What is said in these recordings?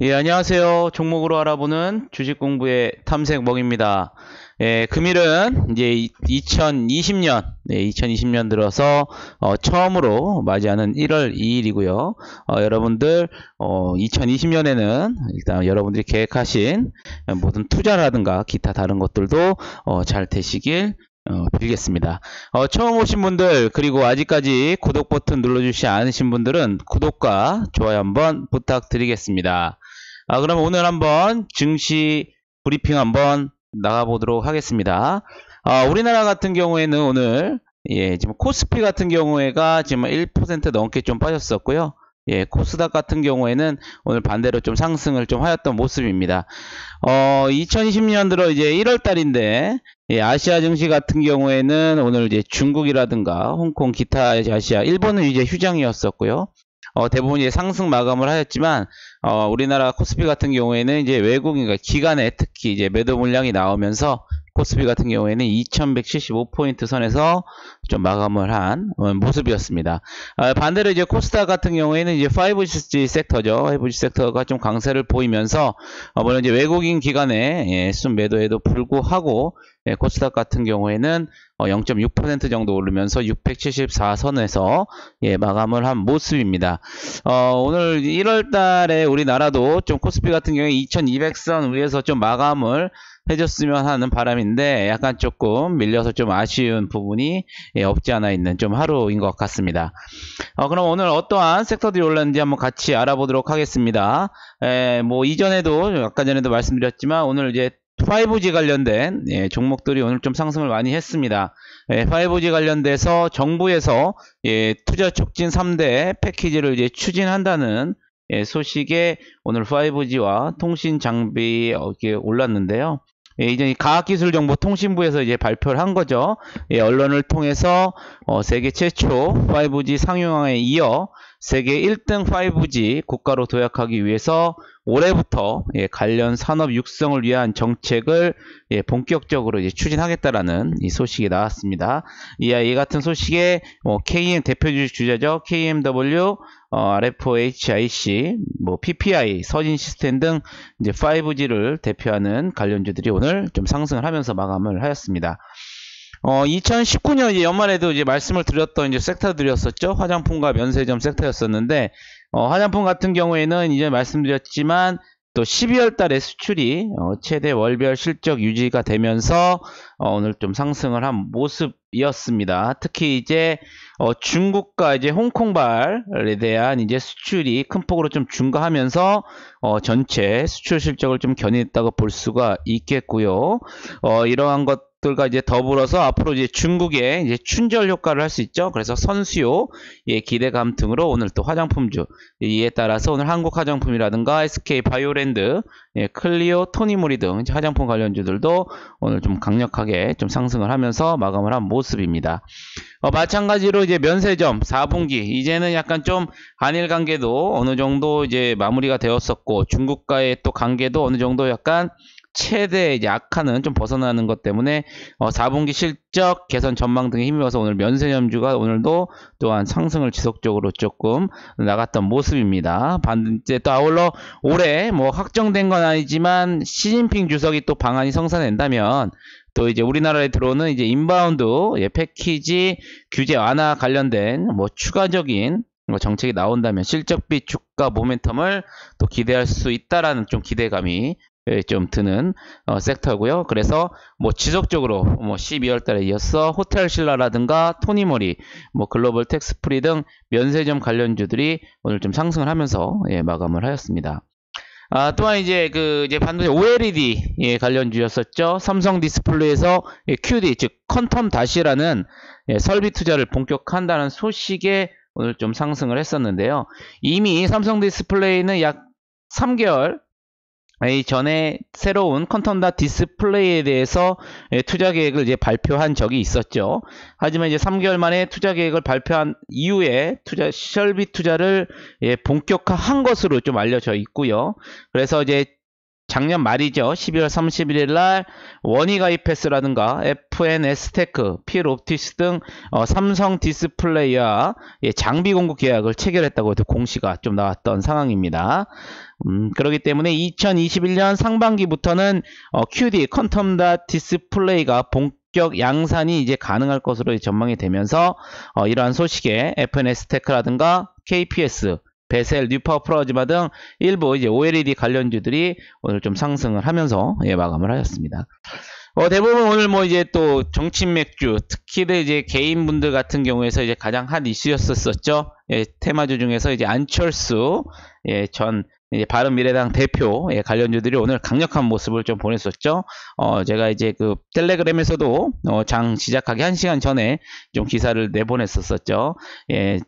예, 안녕하세요. 종목으로 알아보는 주식 공부의 탐색먹입니다. 예, 금일은 이제 2020년, 2020년 들어서 처음으로 맞이하는 1월 2일이고요. 여러분들 2020년에는 일단 여러분들이 계획하신 모든 투자라든가 기타 다른 것들도 잘 되시길 빌겠습니다. 처음 오신 분들 그리고 아직까지 구독 버튼 눌러주시지 않으신 분들은 구독과 좋아요 한번 부탁드리겠습니다. 그럼 오늘 한번 증시 브리핑 한번 나가보도록 하겠습니다. 우리나라 같은 경우에는 오늘 지금 코스피 같은 경우에가 지금 1% 넘게 좀 빠졌었고요. 코스닥 같은 경우에는 오늘 반대로 좀 상승을 좀 하였던 모습입니다. 2020년 들어 이제 1월 달인데, 아시아 증시 같은 경우에는 오늘 이제 중국이라든가 홍콩, 기타 아시아, 일본은 이제 휴장이었었고요. 대부분 이제 상승 마감을 하였지만, 우리나라 코스피 같은 경우에는 이제 외국인, 그러니까 기관에 특히 이제 매도 물량이 나오면서 코스피 같은 경우에는 2175포인트 선에서 좀 마감을 한 모습이었습니다. 반대로 이제 코스닥 같은 경우에는 이제 5G 섹터죠. 5G 섹터가 좀 강세를 보이면서, 물론 이제 외국인 기관의 순 매도에도 불구하고, 코스닥 같은 경우에는 0.6% 정도 오르면서 674선에서 마감을 한 모습입니다. 오늘 1월 달에 우리나라도 좀 코스피 같은 경우에 2200선 위에서 좀 마감을 해줬으면 하는 바람인데, 약간 조금 밀려서 좀 아쉬운 부분이 없지 않아 있는 좀 하루인 것 같습니다. 그럼 오늘 어떠한 섹터들이 올랐는지 한번 같이 알아보도록 하겠습니다. 뭐 이전에도 아까 전에도 말씀드렸지만 오늘 이제 5G 관련된 종목들이 오늘 좀 상승을 많이 했습니다. 5G 관련돼서 정부에서 투자 촉진 3대 패키지를 이제 추진한다는 소식에 오늘 5G와 통신 장비 이렇게 올랐는데요. 이제 과학기술정보통신부에서 이제 발표를 한 거죠. 언론을 통해서 세계 최초 5G 상용화에 이어 세계 1등 5G 국가로 도약하기 위해서 올해부터 관련 산업 육성을 위한 정책을 본격적으로 이제 추진하겠다라는 이 소식이 나왔습니다. 이 같은 소식에 KM 대표 주자죠. KMW, RFHIC, PPI, 서진 시스템 등 이제 5G를 대표하는 관련주들이 오늘 좀 상승을 하면서 마감을 하였습니다. 2019년 연말에도 이제 말씀을 드렸던 이제 섹터들이었었죠. 화장품과 면세점 섹터였었는데, 화장품 같은 경우에는 이제 말씀드렸지만 또 12월 달에 수출이 최대 월별 실적 유지가 되면서 오늘 좀 상승을 한 모습이었습니다. 특히 이제 중국과 이제 홍콩발에 대한 이제 수출이 큰 폭으로 좀 증가하면서 전체 수출 실적을 좀 견인했다고 볼 수가 있겠고요. 이러한 것들과 이제 더불어서 앞으로 이제 중국의 이제 춘절 효과를 할 수 있죠. 그래서 선수요, 기대감 등으로 오늘 또 화장품주, 이에 따라서 오늘 한국 화장품이라든가 SK 바이오랜드, 클리오, 토니모리 등 화장품 관련주들도 오늘 좀 강력하게 좀 상승을 하면서 마감을 한 모습입니다. 마찬가지로 이제 면세점 4분기 이제는 약간 좀 한일 관계도 어느 정도 이제 마무리가 되었었고, 중국과의 또 관계도 어느 정도 약간 최대 이제 악화는 좀 벗어나는 것 때문에 4분기 실적 개선 전망 등에 힘입어서 오늘 면세점주가 오늘도 또한 상승을 지속적으로 조금 나갔던 모습입니다. 반대 또 아울러 올해 뭐 확정된 건 아니지만 시진핑 주석이 또 방안이 성사된다면 또 이제 우리나라에 들어오는 이제 인바운드 패키지 규제 완화 관련된 뭐 추가적인 정책이 나온다면 실적비 주가 모멘텀을 또 기대할 수 있다라는 좀 기대감이 좀 드는 섹터고요. 그래서 뭐 지속적으로 12월 달에 이어서 호텔신라라든가 토니모리, 글로벌 텍스프리 등 면세점 관련주들이 오늘 좀 상승을 하면서 마감을 하였습니다. 또한 이제 이제 반도체 OLED 관련주였었죠. 삼성 디스플레이에서 QD 즉 퀀텀 다시라는 설비 투자를 본격화한다는 소식에 오늘 좀 상승을 했었는데요. 이미 삼성 디스플레이는 약 3개월 전에 새로운 퀀텀 디스플레이에 대해서 투자 계획을 이제 발표한 적이 있었죠. 하지만 이제 3개월 만에 투자 계획을 발표한 이후에 설비 투자를 본격화한 것으로 좀 알려져 있고요. 그래서 이제 작년 말이죠. 12월 31일 날 원이 가입패스라든가 FNS테크, 필옵티스 등 삼성 디스플레이와 장비 공급 계약을 체결했다고 공시가 좀 나왔던 상황입니다. 그렇기 때문에 2021년 상반기부터는 QD 퀀텀 닷 디스플레이가 본격 양산이 이제 가능할 것으로 전망이 되면서 이러한 소식에 FNS테크라든가 KPS, 베셀, 뉴파워 플라즈마 등 일부 이제 OLED 관련주들이 오늘 좀 상승을 하면서 마감을 하였습니다. 대부분 오늘 뭐 이제 또 정친 맥주, 특히 이제 개인분들 같은 경우에서 이제 가장 핫 이슈였었죠. 테마주 중에서 이제 안철수 전 이제 바른미래당 대표 관련주들이 오늘 강력한 모습을 좀 보냈었죠. 제가 이제 그 텔레그램에서도 장 시작하기 1시간 전에 좀 기사를 내보냈었죠.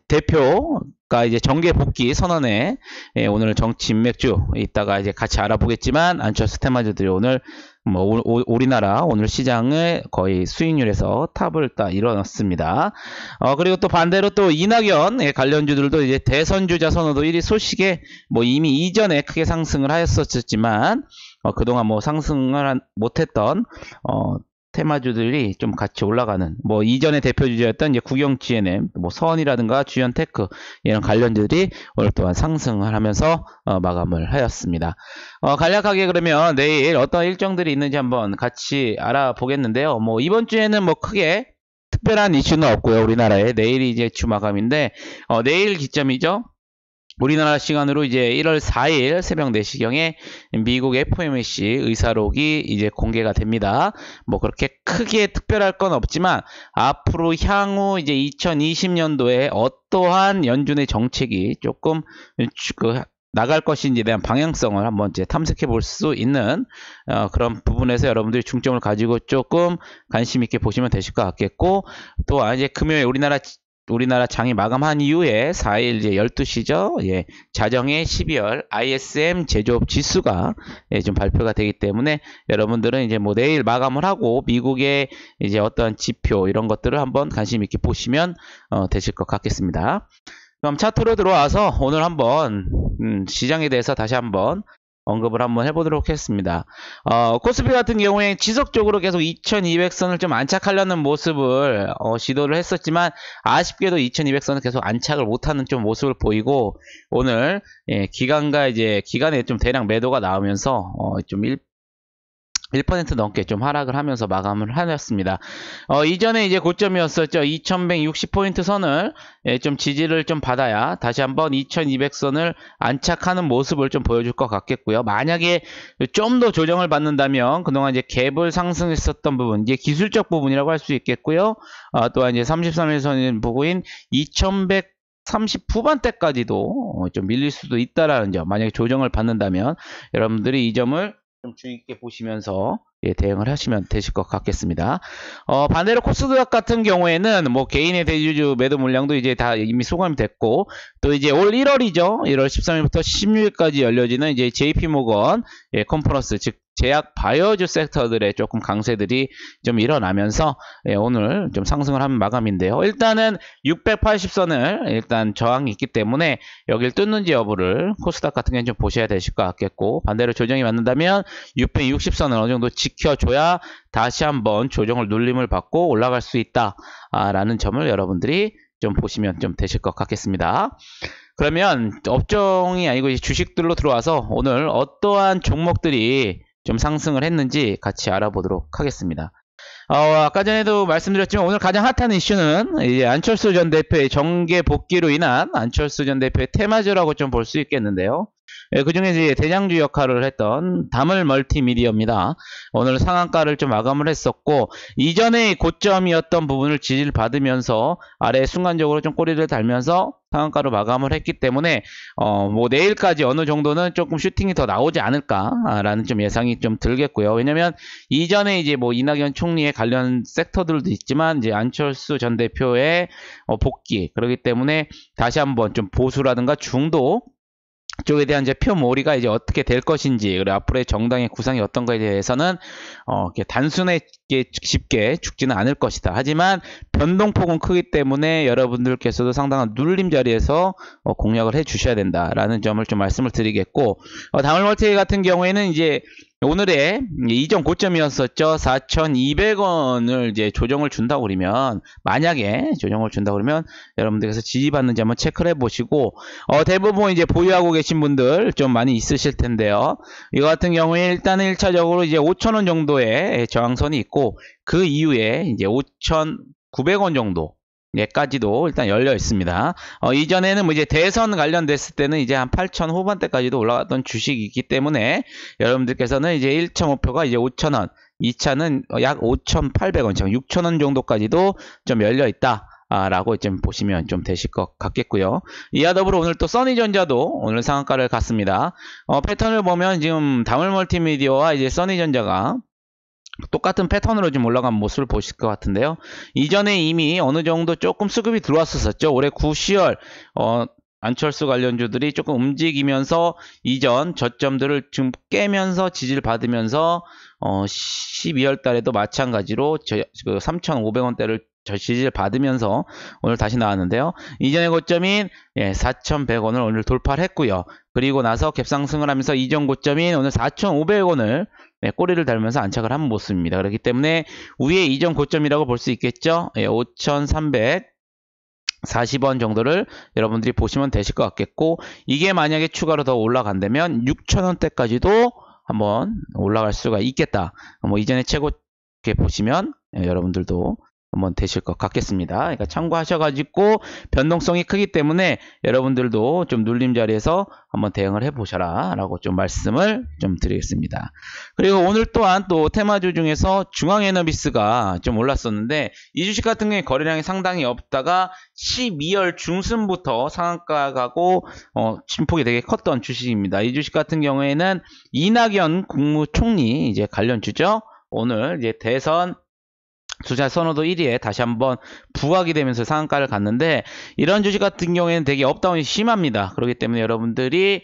대표가 이제 정계 복귀 선언에 오늘 정치 맥주 이따가 이제 같이 알아보겠지만 안철수 테마주들이 오늘 뭐 우리나라 오늘 시장을 거의 수익률에서 탑을 딱 일어났습니다. 그리고 또 반대로 또 이낙연 관련주들도 이제 대선 주자 선호도 1위 소식에 뭐 이미 이전에 크게 상승을 하였었지만 그동안 뭐 상승을 못했던 테마주들이 좀 같이 올라가는, 뭐 이전에 대표 주자였던 이제 국영 GNM, 뭐 서원이라든가 주연테크 이런 관련주들이 오늘 또한 상승을 하면서 마감을 하였습니다. 간략하게 그러면 내일 어떤 일정들이 있는지 한번 같이 알아보겠는데요. 뭐 이번 주에는 뭐 크게 특별한 이슈는 없고요. 우리나라에 내일이 이제 주 마감인데 내일 기점이죠. 우리나라 시간으로 이제 1월 4일 새벽 4시경에 미국 FOMC 의사록이 이제 공개가 됩니다. 뭐 그렇게 크게 특별할 건 없지만 앞으로 향후 이제 2020년도에 어떠한 연준의 정책이 조금 나갈 것인지에 대한 방향성을 한번 이제 탐색해 볼 수 있는 그런 부분에서 여러분들이 중점을 가지고 조금 관심 있게 보시면 되실 것 같겠고, 또 이제 금요일 우리나라 장이 마감한 이후에 4일 이제 12시죠. 자정에 12월 ISM 제조업 지수가 좀 발표가 되기 때문에 여러분들은 이제 뭐 내일 마감을 하고 미국의 이제 어떤 지표 이런 것들을 한번 관심 있게 보시면 되실 것 같겠습니다. 그럼 차트로 들어와서 오늘 한번 시장에 대해서 다시 한번 언급을 한번 해보도록 하겠습니다. 코스피 같은 경우에 지속적으로 계속 2200선을 좀 안착하려는 모습을 시도를 했었지만 아쉽게도 2200선을 계속 안착을 못하는 좀 모습을 보이고, 오늘 기간에 좀 대량 매도가 나오면서 좀 1% 넘게 좀 하락을 하면서 마감을 하였습니다. 이전에 이제 고점이었었죠. 2160포인트 선을 좀 지지를 좀 받아야 다시 한번 2200선을 안착하는 모습을 좀 보여줄 것 같겠고요. 만약에 좀 더 조정을 받는다면 그동안 이제 갭을 상승했었던 부분, 이제 기술적 부분이라고 할 수 있겠고요. 또한 이제 33일선인 부분인 2130 후반대까지도 좀 밀릴 수도 있다라는 점, 만약에 조정을 받는다면 여러분들이 이 점을 좀 주의 깊게 보시면서 대응을 하시면 되실 것 같겠습니다. 반대로 코스닥 같은 경우에는 뭐 개인의 대주주 매도 물량도 이제 다 이미 소감이 됐고, 또 이제 올 1월이죠. 1월 13일부터 16일까지 열려지는 이제 JP모건 컨퍼런스, 즉 제약 바이오주 섹터들의 조금 강세들이 좀 일어나면서 오늘 좀 상승을 하는 마감인데요. 일단은 680선을 일단 저항이 있기 때문에 여길 뚫는지 여부를 코스닥 같은 경우는 좀 보셔야 되실 것 같겠고, 반대로 조정이 맞는다면 660선을 어느 정도 지켜줘야 다시 한번 조정을 눌림을 받고 올라갈 수 있다 라는 점을 여러분들이 좀 보시면 좀 되실 것 같겠습니다. 그러면 업종이 아니고 이제 주식들로 들어와서 오늘 어떠한 종목들이 좀 상승을 했는지 같이 알아보도록 하겠습니다. 아까 전에도 말씀드렸지만 오늘 가장 핫한 이슈는 이제 안철수 전 대표의 정계 복귀로 인한 안철수 전 대표의 테마주라고 좀 볼 수 있겠는데요. 그 중에 이제 대장주 역할을 했던 다물 멀티미디어입니다. 오늘 상한가를 좀 마감을 했었고, 이전에 고점이었던 부분을 지지를 받으면서 아래 순간적으로 좀 꼬리를 달면서 상한가로 마감을 했기 때문에 뭐 내일까지 어느 정도는 조금 슈팅이 더 나오지 않을까라는 좀 예상이 좀 들겠고요. 왜냐면 이전에 이제 뭐 이낙연 총리의 관련 섹터들도 있지만 이제 안철수 전 대표의 복귀, 그렇기 때문에 다시 한번 좀 보수라든가 중도 쪽에 대한 이제 표몰이가 이제 어떻게 될 것인지, 그리고 앞으로의 정당의 구상이 어떤 거에 대해서는 이렇게 단순하게 쉽게 죽지는 않을 것이다. 하지만 변동폭은 크기 때문에 여러분들께서도 상당한 눌림 자리에서 공략을 해 주셔야 된다라는 점을 좀 말씀을 드리겠고, 다물멀티 같은 경우에는 이제 오늘의 이전 고점이었었죠. 4,200원을 이제 조정을 준다고 그러면, 만약에 조정을 준다고 그러면 여러분들께서 지지받는지 한번 체크를 해보시고, 대부분 이제 보유하고 계신 분들 좀 많이 있으실 텐데요. 이거 같은 경우에 일단은 1차적으로 이제 5,000원 정도의 저항선이 있고, 그 이후에 이제 5,900원 정도 까지도 일단 열려 있습니다. 이전에는 뭐 이제 대선 관련됐을 때는 이제 한 8,000 후반대까지도 올라갔던 주식이 있기 때문에 여러분들께서는 이제 1차 목표가 이제 5,000원, 2차는 약 5,800원, 6,000원 정도까지도 좀 열려 있다. 라고 좀 보시면 좀 되실 것 같겠고요. 이와 더불어 오늘 또 써니전자도 오늘 상한가를 갔습니다. 패턴을 보면 지금 다물멀티미디어와 이제 써니전자가 똑같은 패턴으로 좀 올라간 모습을 보실 것 같은데요. 이전에 이미 어느 정도 조금 수급이 들어왔었죠. 올해 9, 10월 안철수 관련주들이 조금 움직이면서 이전 저점들을 좀 깨면서 지지를 받으면서 12월 달에도 마찬가지로 3,500원대를 지지를 받으면서 오늘 다시 나왔는데요. 이전의 고점인 4,100원을 오늘 돌파를 했고요. 그리고 나서 갭상승을 하면서 이전 고점인 오늘 4,500원을 꼬리를 달면서 안착을 한 모습입니다. 그렇기 때문에 위에 이전 고점이라고 볼 수 있겠죠. 5,340원 정도를 여러분들이 보시면 되실 것 같겠고, 이게 만약에 추가로 더 올라간다면 6,000원대까지도 한번 올라갈 수가 있겠다. 뭐 이전에 최고 이렇게 보시면 여러분들도 한번 되실 것 같겠습니다. 그러니까 참고하셔가지고 변동성이 크기 때문에 여러분들도 좀 눌림 자리에서 한번 대응을 해보셔라 라고 좀 말씀을 좀 드리겠습니다. 그리고 오늘 또한 또 테마주 중에서 중앙에너비스가 좀 올랐었는데, 이 주식 같은 경우에 거래량이 상당히 없다가 12월 중순부터 상한가 가고 침폭이 되게 컸던 주식입니다. 이 주식 같은 경우에는 이낙연 국무총리 이제 관련주죠. 오늘 이제 대선 투자 선호도 1위에 다시 한번 부각이 되면서 상한가를 갔는데, 이런 주식 같은 경우에는 되게 업다운이 심합니다. 그렇기 때문에 여러분들이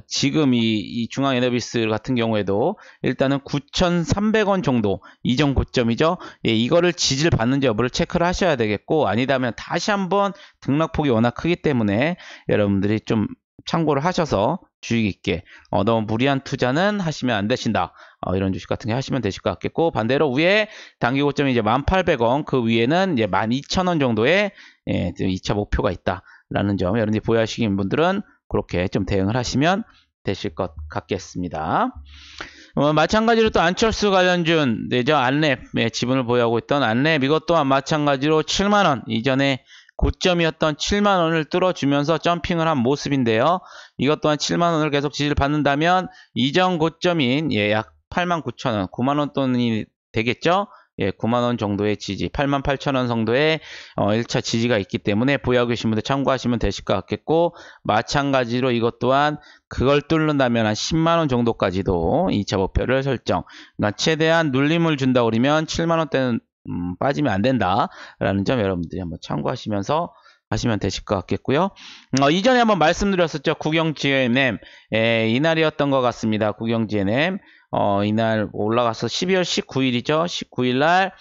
지금 이 중앙에너비스 같은 경우에도 일단은 9,300원 정도 이전 고점이죠. 이거를 지지를 받는지 여부를 체크를 하셔야 되겠고, 아니다면 다시 한번 등락폭이 워낙 크기 때문에 여러분들이 좀 참고를 하셔서 주의 깊게 너무 무리한 투자는 하시면 안 되신다. 이런 주식 같은 게 하시면 되실 것 같겠고, 반대로 위에 단기 고점이 이제 1,800원, 그 위에는 이제 12,000원 정도의 2차 목표가 있다라는 점, 여러분들이 보유하시는 분들은 그렇게 좀 대응을 하시면 되실 것 같겠습니다. 마찬가지로 또 안철수 관련준, 안랩, 지분을 보유하고 있던 안랩, 이것 또한 마찬가지로 7만원, 이전에 고점이었던 7만원을 뚫어주면서 점핑을 한 모습인데요. 이것 또한 7만원을 계속 지지를 받는다면 이전 고점인 약 89,000원, 9만원 돈이 되겠죠? 9만원 정도의 지지, 88,000원 정도의 1차 지지가 있기 때문에 보유하고 계신 분들 참고하시면 되실 것 같겠고, 마찬가지로 이것 또한 그걸 뚫는다면 한 10만원 정도까지도 2차 목표를 설정. 그러니까 최대한 눌림을 준다 그러면 7만원대는 빠지면 안 된다라는 점 여러분들이 한번 참고하시면서 하시면 되실 것 같겠고요. 이전에 한번 말씀드렸었죠. 국영 GNM 이날이었던 것 같습니다. 국영 GNM 이날 올라가서 12월 19일이죠. 19일날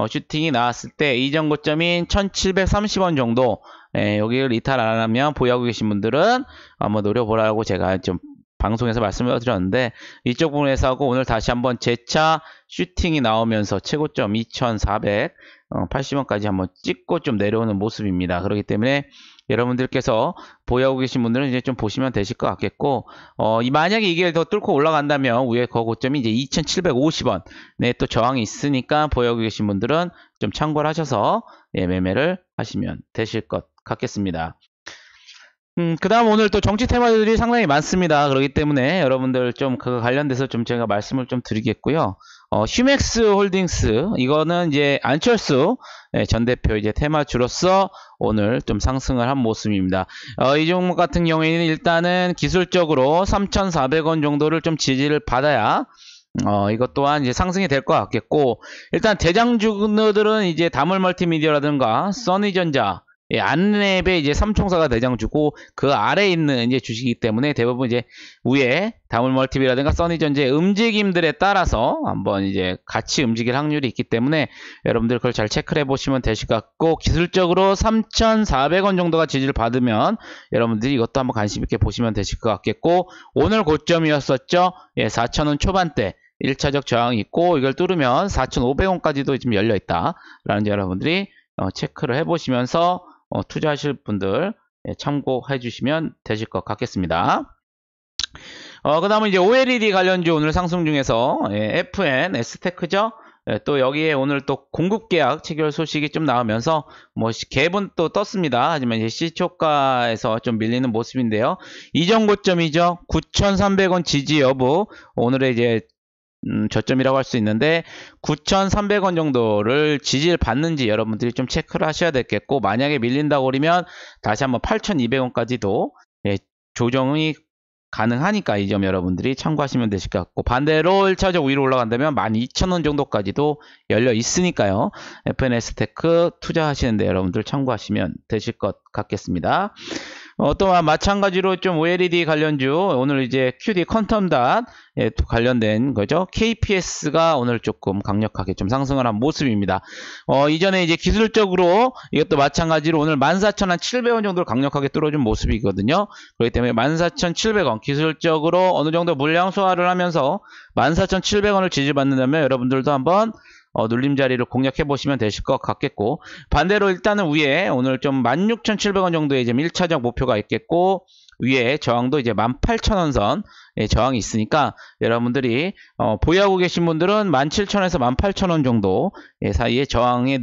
슈팅이 나왔을 때 이전 고점인 1,730원 정도, 여기를 이탈 안 하면 보유하고 계신 분들은 한번 노려보라고 제가 좀 방송에서 말씀을 드렸는데, 이쪽 부분에서 하고 오늘 다시 한번 재차 슈팅이 나오면서 최고점 2,480원까지 한번 찍고 좀 내려오는 모습입니다. 그렇기 때문에 여러분들께서 보유하고 계신 분들은 이제 좀 보시면 되실 것 같겠고, 만약에 이게 더 뚫고 올라간다면 위에 거고점이 이제 2,750원, 또 저항이 있으니까 보유하고 계신 분들은 좀 참고를 하셔서 매매를 하시면 되실 것 같겠습니다. 그 다음 오늘 또 정치 테마들이 상당히 많습니다. 그렇기 때문에 여러분들 좀 그거 관련돼서 좀 제가 말씀을 좀 드리겠고요. 휴맥스 홀딩스, 이거는 이제 안철수 전 대표 이제 테마주로서 오늘 좀 상승을 한 모습입니다. 이 종목 같은 경우에는 일단은 기술적으로 3,400원 정도를 좀 지지를 받아야 이것 또한 이제 상승이 될 것 같겠고, 일단 대장주들은 이제 다물멀티미디어라든가 써니전자, 안랩의 이제 삼총사가 대장주고 그 아래에 있는 이제 주식이기 때문에 대부분 이제 위에 다물멀티비라든가 써니전자의 움직임들에 따라서 한번 이제 같이 움직일 확률이 있기 때문에 여러분들 그걸 잘 체크를 해 보시면 되실 것 같고, 기술적으로 3,400원 정도가 지지를 받으면 여러분들이 이것도 한번 관심 있게 보시면 되실 것 같겠고, 오늘 고점이었었죠. 4,000원 초반대 1차적 저항이 있고, 이걸 뚫으면 4,500원까지도 지금 열려 있다 라는 여러분들이 체크를 해 보시면서 투자하실 분들 참고해 주시면 되실 것 같겠습니다. 그 다음은 이제 OLED 관련주 오늘 상승 중에서 FN, S테크죠. 또 여기에 오늘 또 공급 계약 체결 소식이 좀 나오면서 뭐 갭은 또 떴습니다. 하지만 이제 시초가에서 좀 밀리는 모습인데요. 이전 고점이죠. 9,300원 지지 여부, 오늘의 이제 저점이라고 할 수 있는데 9,300원 정도를 지지를 받는지 여러분들이 좀 체크를 하셔야 되겠고, 만약에 밀린다고 그러면 다시 한번 8,200원까지도 조정이 가능하니까 이 점 여러분들이 참고하시면 되실 것 같고, 반대로 1차적 위로 올라간다면 12,000원 정도까지도 열려 있으니까요. FNS테크 투자하시는데 여러분들 참고하시면 되실 것 같겠습니다. 또한 마찬가지로 좀 OLED 관련주, 오늘 이제 QD 퀀텀닷 관련된 거죠. KPS가 오늘 조금 강력하게 좀 상승을 한 모습입니다. 이전에 이제 기술적으로 이것도 마찬가지로 오늘 14,700원 정도를 강력하게 뚫어준 모습이거든요. 그렇기 때문에 14,700원 기술적으로 어느 정도 물량 소화를 하면서 14,700원을 지지받는다면 여러분들도 한번 눌림자리를 공략해 보시면 되실 것 같겠고, 반대로 일단은 위에 오늘 좀 16,700원 정도의 지금 1차적 목표가 있겠고, 위에 저항도 이제 18,000원 선 저항이 있으니까 여러분들이 보유하고 계신 분들은 17,000원에서 18,000원 정도 사이에 저항에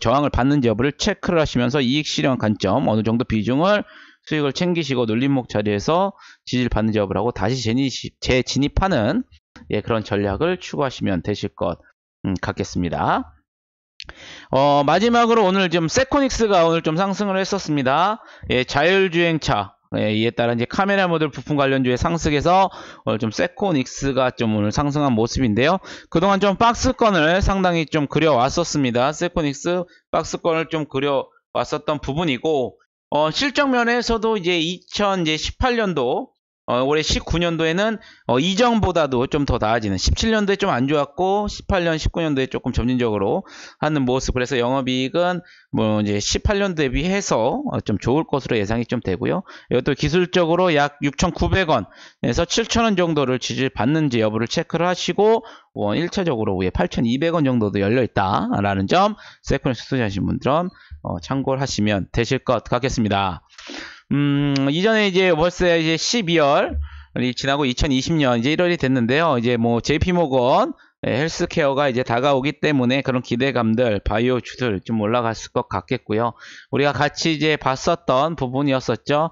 저항을 받는지 여부를 체크를 하시면서 이익 실현 관점 어느 정도 비중을 수익을 챙기시고 눌림목 자리에서 지지를 받는지 여부를 하고 다시 재진입하는 그런 전략을 추구하시면 되실 것 같겠습니다. 마지막으로 오늘 좀 세코닉스가 오늘 좀 상승을 했었습니다. 자율주행차, 이에 따라 이제 카메라 모듈 부품 관련주의 상승에서 오늘 좀 세코닉스가 좀 오늘 상승한 모습인데요. 그동안 좀 박스권을 상당히 좀 그려왔었습니다. 세코닉스 박스권을 좀 그려왔었던 부분이고, 실적 면에서도 이제 2018년도 올해 19년도에는 이전보다도 좀 더 나아지는, 17년도에 좀 안 좋았고 18년 19년도에 조금 점진적으로 하는 모습, 그래서 영업이익은 뭐 이제 18년 대비해서 좀 좋을 것으로 예상이 좀 되고요. 이것도 기술적으로 약 6,900원에서 7,000원 정도를 지지받는지 여부를 체크를 하시고 1차적으로 위에 8,200원 정도도 열려 있다라는 점 세코닉스 투자하신 분들은 참고를 하시면 되실 것 같겠습니다. 이전에 이제 벌써 이제 12월이 지나고 2020년 이제 1월이 됐는데요. 이제 뭐 JP모건 헬스케어가 이제 다가오기 때문에 그런 기대감들, 바이오주들 좀 올라갔을 것 같겠고요. 우리가 같이 이제 봤었던 부분이었었죠.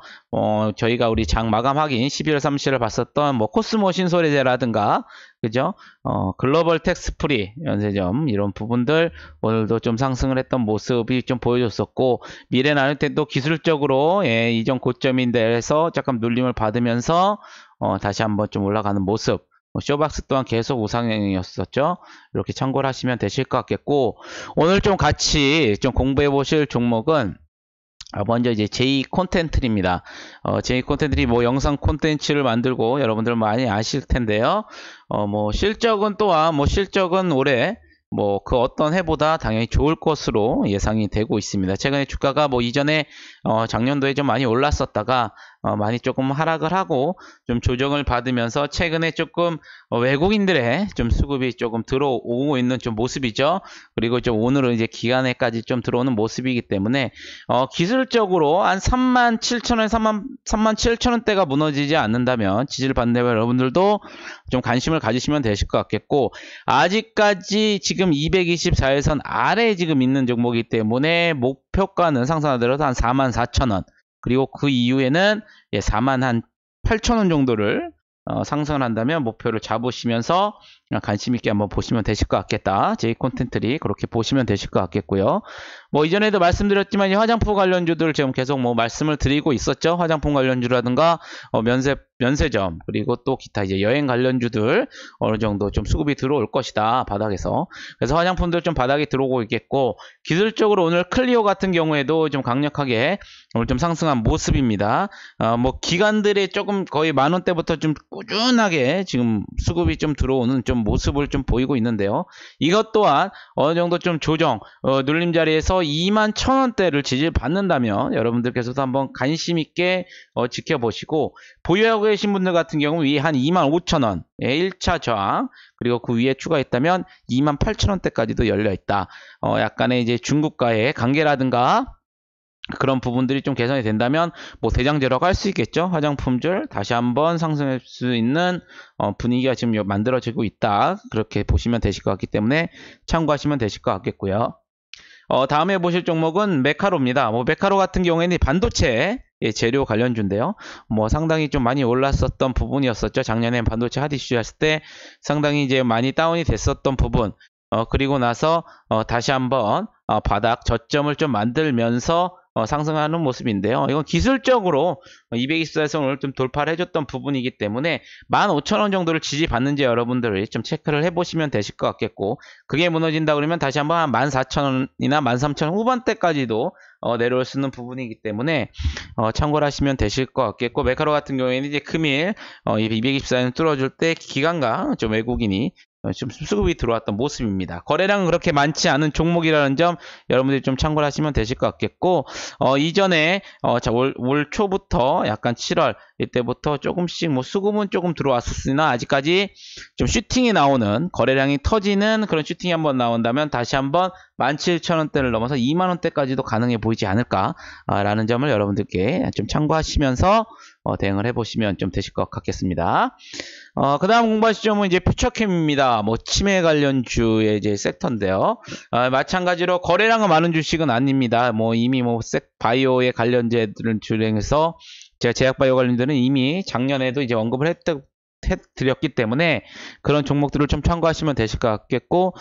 저희가 우리 장 마감 확인 12월 30일을 봤었던 뭐 코스모 신소리제라든가, 그죠? 글로벌 텍스프리 연세점 이런 부분들 오늘도 좀 상승을 했던 모습이 좀 보여줬었고, 미래 나눌 때도 기술적으로 이전 고점인데에서 잠깐 눌림을 받으면서 다시 한번 좀 올라가는 모습, 쇼박스 또한 계속 우상향이었었죠. 이렇게 참고를 하시면 되실 것 같겠고, 오늘 좀 같이 좀 공부해 보실 종목은 먼저 이제 제이 콘텐츠입니다. 제이 콘텐츠이 뭐 영상 콘텐츠를 만들고 여러분들 많이 아실 텐데요. 뭐 실적은 또한 뭐 실적은 올해 뭐 그 어떤 해보다 당연히 좋을 것으로 예상이 되고 있습니다. 최근에 주가가 뭐 이전에 작년도에 좀 많이 올랐었다가 많이 조금 하락을 하고 좀 조정을 받으면서 최근에 조금 외국인들의 좀 수급이 조금 들어오고 있는 좀 모습이죠. 그리고 좀 오늘은 이제 기간에까지 좀 들어오는 모습이기 때문에 기술적으로 한 37,000원, 37,000원대가 무너지지 않는다면 지지를 받는다면 여러분들도 좀 관심을 가지시면 되실 것 같겠고, 아직까지 지금 224일선 아래에 지금 있는 종목이기 때문에 목표가는 상승하더라도 한 44,000원, 그리고 그 이후에는 48,000원 정도를 상승을 한다면 목표를 잡으시면서 관심 있게 한번 보시면 되실 것 같겠다. 제 콘텐츠리 그렇게 보시면 되실 것 같겠고요. 뭐 이전에도 말씀드렸지만 이 화장품 관련주들 지금 계속 뭐 말씀을 드리고 있었죠. 화장품 관련주라든가 면세점 그리고 또 기타 이제 여행 관련주들 어느 정도 좀 수급이 들어올 것이다 바닥에서. 그래서 화장품들 좀 바닥에 들어오고 있겠고, 기술적으로 오늘 클리오 같은 경우에도 좀 강력하게 오늘 좀 상승한 모습입니다. 뭐 기관들이 조금 거의 10,000원대부터 좀 꾸준하게 지금 수급이 좀 들어오는 좀 모습을 좀 보이고 있는데요. 이것 또한 어느 정도 좀 조정 눌림 자리에서 21,000원대를 지지를 받는다면 여러분들께서도 한번 관심 있게 지켜보시고, 보유하고 계신 분들 같은 경우 위 한 25,000원 1차 저항, 그리고 그 위에 추가했다면 28,000원대까지도 열려있다. 약간의 이제 중국과의 관계라든가 그런 부분들이 좀 개선이 된다면 뭐 대장제라고 할 수 있겠죠. 화장품줄 다시 한번 상승할 수 있는 분위기가 지금 만들어지고 있다. 그렇게 보시면 되실 것 같기 때문에 참고하시면 되실 것 같겠고요. 다음에 보실 종목은 메카로입니다. 뭐 메카로 같은 경우에는 반도체 재료 관련주인데요. 뭐 상당히 좀 많이 올랐었던 부분이었었죠. 작년에 반도체 핫 이슈 했을 때 상당히 이제 많이 다운이 됐었던 부분. 그리고 나서 다시 한번 바닥 저점을 좀 만들면서 상승하는 모습인데요. 이건 기술적으로 224에서 오늘 좀 돌파를 해줬던 부분이기 때문에 15,000원 정도를 지지받는지 여러분들이 좀 체크를 해보시면 되실 것 같겠고, 그게 무너진다 그러면 다시 한번 한 14,000원이나 13,000원 후반대까지도 내려올 수 있는 부분이기 때문에 참고를 하시면 되실 것 같겠고, 메카로 같은 경우에는 이제 금일 224원 뚫어줄 때 기관과 좀 외국인이 좀 수급이 들어왔던 모습입니다. 거래량은 그렇게 많지 않은 종목이라는 점 여러분들이 좀 참고를 하시면 되실 것 같겠고, 이전에 올 초부터 약간 7월 이때부터 조금씩 뭐 수급은 조금 들어왔으나 아직까지 좀 슈팅이 나오는, 거래량이 터지는 그런 슈팅이 한번 나온다면 다시 한번 17,000원대를 넘어서 20,000원대까지도 가능해 보이지 않을까라는 점을 여러분들께 좀 참고하시면서 대응을 해보시면 좀 되실 것 같겠습니다. 그 다음 공부하실 점은 이제 퓨처캠입니다. 뭐 치매 관련주의 이제 섹터인데요. 마찬가지로 거래량은 많은 주식은 아닙니다. 뭐 이미 뭐 바이오의 관련제들을 주행해서 제가 제약바이오 관련들은 이미 작년에도 이제 언급을 해드렸기 때문에 그런 종목들을 좀 참고하시면 되실 것 같겠고,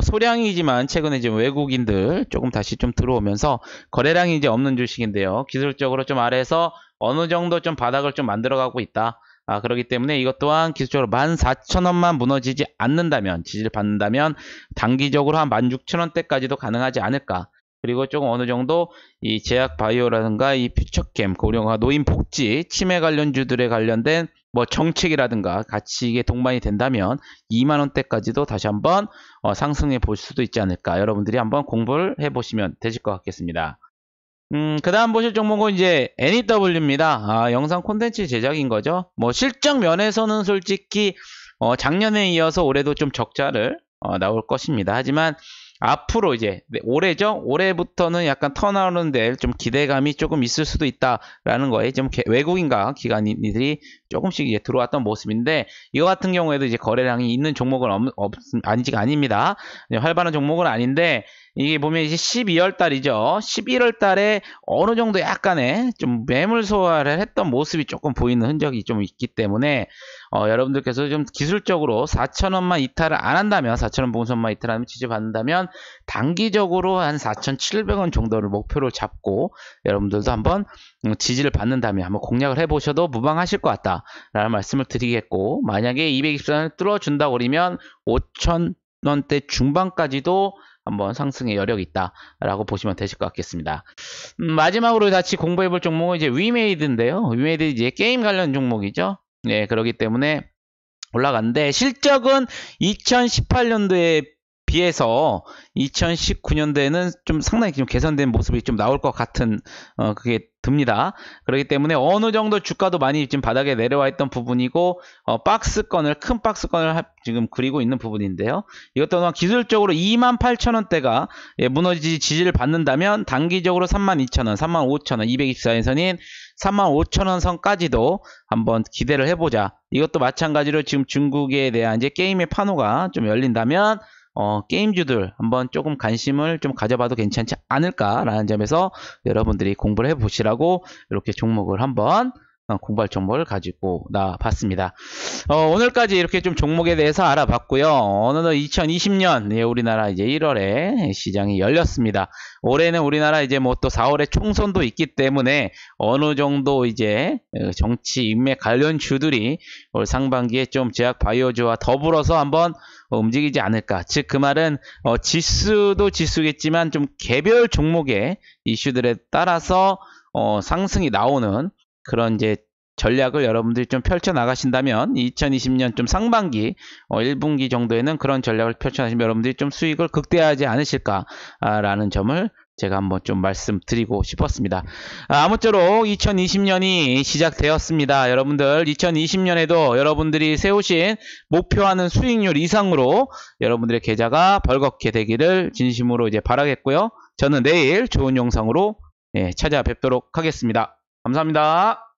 소량이지만 최근에 지금 외국인들 조금 다시 좀 들어오면서 거래량이 이제 없는 주식인데요. 기술적으로 좀 아래에서 어느 정도 좀 바닥을 좀 만들어가고 있다. 그렇기 때문에 이것 또한 기술적으로 14,000원만 무너지지 않는다면, 지지를 받는다면 단기적으로 한 16,000원대까지도 가능하지 않을까. 그리고 조금 어느 정도 이 제약 바이오라든가 이 퓨처캠, 고령화, 노인 복지, 치매 관련주들에 관련된 뭐 정책이라든가 같이 이게 동반이 된다면 20,000원대까지도 다시 한번 상승해 볼 수도 있지 않을까. 여러분들이 한번 공부를 해 보시면 되실 것 같겠습니다. 그 다음 보실 종목은 이제 NEW입니다. 영상 콘텐츠 제작인 거죠. 뭐 실적 면에서는 솔직히 작년에 이어서 올해도 좀 적자를 나올 것입니다. 하지만 앞으로 이제 올해죠. 올해부터는 약간 턴하는데 좀 기대감이 조금 있을 수도 있다라는 거에 좀 외국인과 기관인들이 조금씩 이제 들어왔던 모습인데, 이거 같은 경우에도 이제 거래량이 있는 종목은 아닙니다. 활발한 종목은 아닌데, 이게 보면 이제 12월 달이죠. 11월 달에 어느 정도 약간의 좀 매물 소화를 했던 모습이 조금 보이는 흔적이 좀 있기 때문에 여러분들께서 좀 기술적으로 4,000원만 이탈을 안 한다면, 4,000원 봉선만 이탈하면 지지받는다면 단기적으로 한 4,700원 정도를 목표로 잡고 여러분들도 한번 지지를 받는다면 한번 공략을 해보셔도 무방하실 것 같다라는 말씀을 드리겠고, 만약에 224원을 뚫어준다고 그러면 5,000원대 중반까지도 한번 상승의 여력이 있다라고 보시면 되실 것 같겠습니다. 마지막으로 같이 공부해볼 종목은 이제 위메이드인데요. 위메이드 이제 게임 관련 종목이죠. 네, 그렇기 때문에 올라갔는데 실적은 2018년도에 비해서 2019년도에는 좀 상당히 좀 개선된 모습이 좀 나올 것 같은 그게 듭니다. 그렇기 때문에 어느 정도 주가도 많이 지금 바닥에 내려와 있던 부분이고, 큰 박스권을 지금 그리고 있는 부분인데요. 이것 또한 기술적으로 28,000원대가 무너지지 지지를 받는다면 단기적으로 32,000원, 35,000원, 224일선인 35,000원 선까지도 한번 기대를 해보자. 이것도 마찬가지로 지금 중국에 대한 이제 게임의 판호가 좀 열린다면 게임주들 한번 조금 관심을 좀 가져봐도 괜찮지 않을까라는 점에서 여러분들이 공부를 해보시라고 이렇게 종목을 한번 공부할 정보를 가지고 나봤습니다. 오늘까지 이렇게 좀 종목에 대해서 알아봤고요. 어느덧 2020년 우리나라 이제 1월에 시장이 열렸습니다. 올해는 우리나라 이제 뭐 또 4월에 총선도 있기 때문에 어느 정도 이제 정치 인맥 관련 주들이 올 상반기에 좀 제약 바이오주와 더불어서 한번 움직이지 않을까. 즉 그 말은 지수도 지수겠지만 좀 개별 종목의 이슈들에 따라서 상승이 나오는 그런 이제 전략을 여러분들이 좀 펼쳐 나가신다면 2020년 좀 상반기 1분기 정도에는 그런 전략을 펼쳐 나가시면 여러분들이 좀 수익을 극대화하지 않으실까라는 점을 제가 한번 좀 말씀드리고 싶었습니다. 아무쪼록 2020년이 시작되었습니다. 여러분들 2020년에도 여러분들이 세우신 목표하는 수익률 이상으로 여러분들의 계좌가 벌겋게 되기를 진심으로 이제 바라겠고요. 저는 내일 좋은 영상으로 찾아뵙도록 하겠습니다. 감사합니다.